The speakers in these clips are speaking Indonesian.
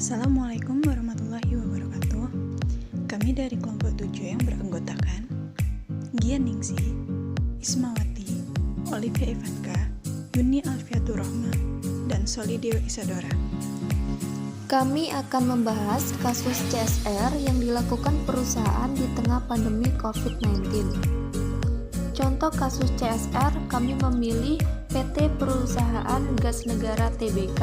Assalamualaikum warahmatullahi wabarakatuh. Kami dari kelompok 7 yang beranggotakan Gian Ningsi, Ismawati, Olivia Ivanka, Yuni Alfiatur Rahma, dan Solidio Isadora. Kami akan membahas kasus CSR yang dilakukan perusahaan di tengah pandemi COVID-19. Contoh kasus CSR, kami memilih PT Perusahaan Gas Negara Tbk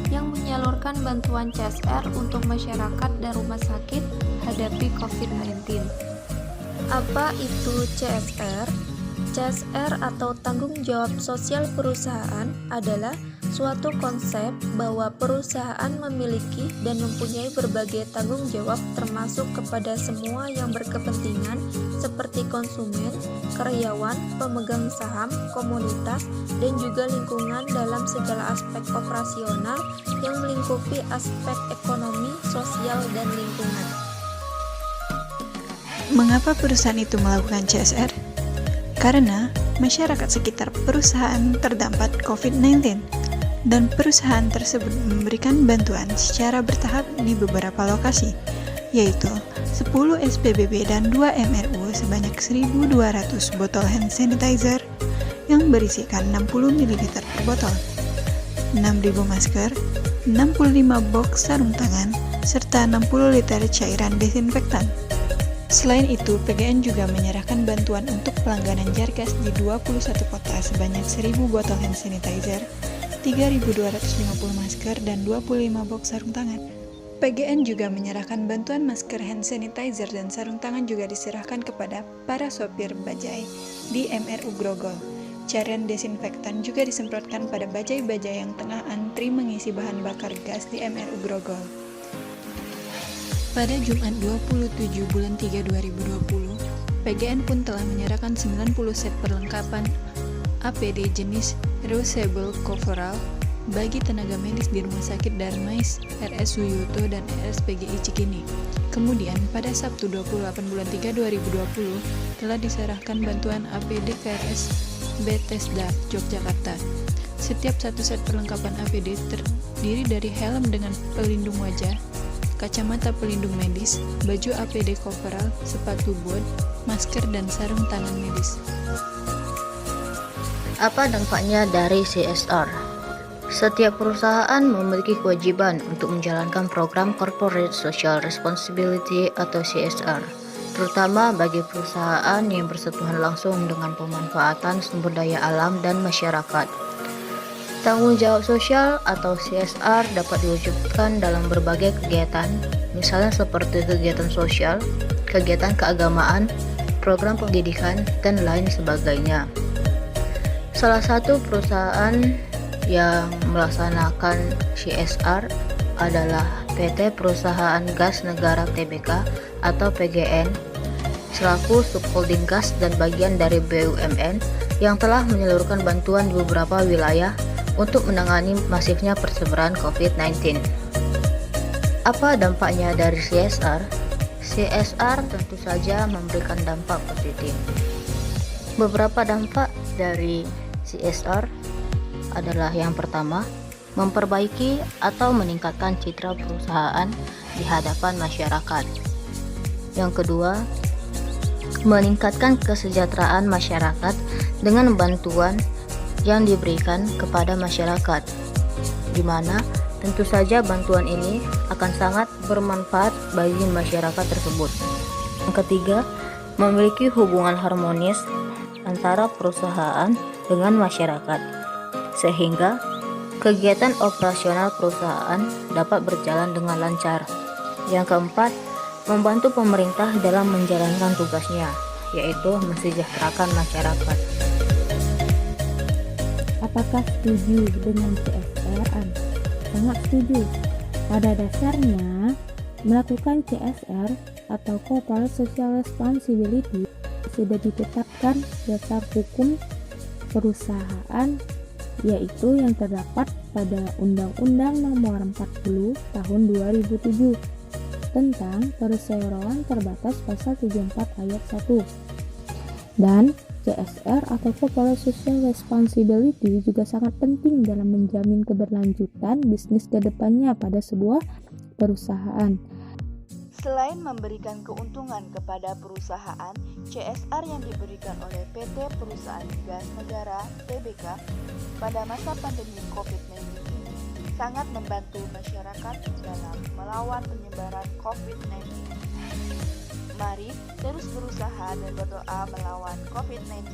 yang menyalurkan bantuan CSR untuk masyarakat dan rumah sakit hadapi COVID-19. Apa itu CSR? CSR atau tanggung jawab sosial perusahaan adalah suatu konsep bahwa perusahaan memiliki dan mempunyai berbagai tanggung jawab termasuk kepada semua yang berkepentingan seperti konsumen, karyawan, pemegang saham, komunitas, dan juga lingkungan dalam segala aspek operasional yang melingkupi aspek ekonomi, sosial, dan lingkungan. Mengapa perusahaan itu melakukan CSR? Karena masyarakat sekitar perusahaan terdampak COVID-19 dan perusahaan tersebut memberikan bantuan secara bertahap di beberapa lokasi, yaitu 10 SPBB dan 2 MRU sebanyak 1.200 botol hand sanitizer yang berisikan 60 ml per botol, 6.000 masker, 65 box sarung tangan, serta 60 liter cairan desinfektan. Selain itu, PGN juga menyerahkan bantuan untuk pelangganan Jargas di 21 kota sebanyak 1.000 botol hand sanitizer, 3.250 masker, dan 25 box sarung tangan. PGN juga menyerahkan bantuan masker hand sanitizer dan sarung tangan juga diserahkan kepada para sopir bajai di MRU Grogol. Cairan desinfektan juga disemprotkan pada bajai-bajai yang tengah antri mengisi bahan bakar gas di MRU Grogol. Pada Jumat 27 bulan 3 2020, PGN pun telah menyerahkan 90 set perlengkapan APD jenis reusable coverall bagi tenaga medis di Rumah Sakit Darmais, RS Suyoto, dan RSPGI Cikini. Kemudian, pada Sabtu 28 bulan 3 2020, telah diserahkan bantuan APD ke RS Bethesda, Yogyakarta. Setiap satu set perlengkapan APD terdiri dari helm dengan pelindung wajah, kacamata pelindung medis, baju APD coverall, sepatu bot, masker, dan sarung tangan medis. Apa dampaknya dari CSR? Setiap perusahaan memiliki kewajiban untuk menjalankan program Corporate Social Responsibility atau CSR, terutama bagi perusahaan yang bersentuhan langsung dengan pemanfaatan sumber daya alam dan masyarakat. Tanggung jawab sosial atau CSR dapat diwujudkan dalam berbagai kegiatan, misalnya seperti kegiatan sosial, kegiatan keagamaan, program pendidikan, dan lain sebagainya. Salah satu perusahaan yang melaksanakan CSR adalah PT Perusahaan Gas Negara Tbk atau PGN, selaku subholding gas dan bagian dari BUMN yang telah menyalurkan bantuan di beberapa wilayah untuk menangani masifnya persebaran COVID-19. Apa dampaknya dari CSR? CSR tentu saja memberikan dampak positif. Beberapa dampak dari CSR adalah yang pertama, memperbaiki atau meningkatkan citra perusahaan di hadapan masyarakat. Yang kedua, meningkatkan kesejahteraan masyarakat dengan bantuan yang diberikan kepada masyarakat, di mana tentu saja bantuan ini akan sangat bermanfaat bagi masyarakat tersebut. Yang ketiga, memiliki hubungan harmonis antara perusahaan dengan masyarakat, sehingga kegiatan operasional perusahaan dapat berjalan dengan lancar. Yang keempat, membantu pemerintah dalam menjalankan tugasnya, yaitu mensejahterakan masyarakat. Apakah setuju dengan CSR? Sangat setuju. Pada dasarnya, melakukan CSR atau Corporate Social Responsibility sudah ditetapkan dasar hukum perusahaan, yaitu yang terdapat pada Undang-Undang Nomor 40 Tahun 2007 tentang perseroan terbatas pasal 74 ayat 1. Dan CSR atau Corporate Social Responsibility juga sangat penting dalam menjamin keberlanjutan bisnis ke depannya pada sebuah perusahaan. Selain memberikan keuntungan kepada perusahaan, CSR yang diberikan oleh PT Perusahaan Gas Negara (TBK) pada masa pandemi COVID-19 ini sangat membantu masyarakat dalam melawan penyebaran COVID-19. Mari terus berusaha dan berdoa melawan COVID-19.